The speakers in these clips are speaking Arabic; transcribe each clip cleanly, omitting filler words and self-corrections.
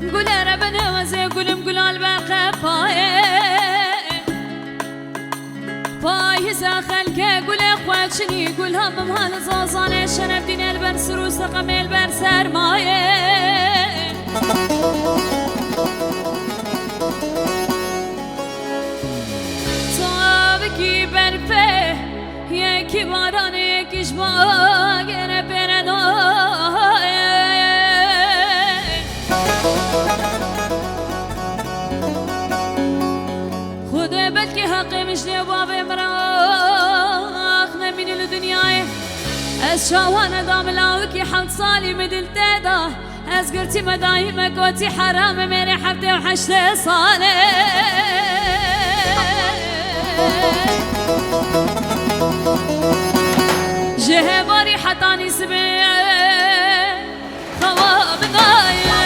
قول ربنا وزي قولم قول الباقي بايزا خلقه قول اخوات شني قول هم مهال زازانه شرف دين البرسر وسقم البرسر مايه صابكي برفه يكي باران يكيش باقر برنايه خدا بلكي حقي مش لباب مراخ نمين الدنيا از شاوان دام لاوكي حمد صالي مدل تيدا از قرتي مدايمك وتي حرام ميري حفتي وحشتي صالي جهباري حتاني سبي خواب ضايع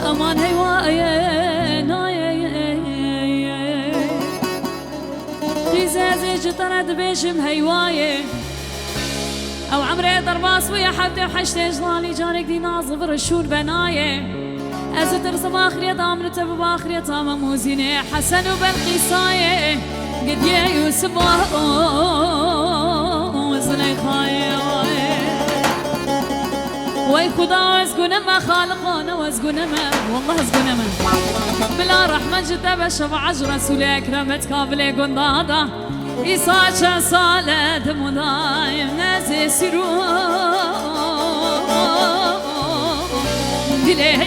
امان هوايه نايه قزازي جطرد بيشم هوايه او عمري ضرباس ويا حبتي وحشتي جلالي جارك دي ناظف رشور بنايه از ترسم اخرية دامن تب باخرية تام موزينه حسن وبالقيسايه قد يا يوسف وزليخايه وي خدا وزقنما خالقنا وزقنما والله زقنما بلا رحمة جدا بشفع عجر رسول أكرمت كابلي قندادا إيساچا صالة مدايم نازي سيرو دلين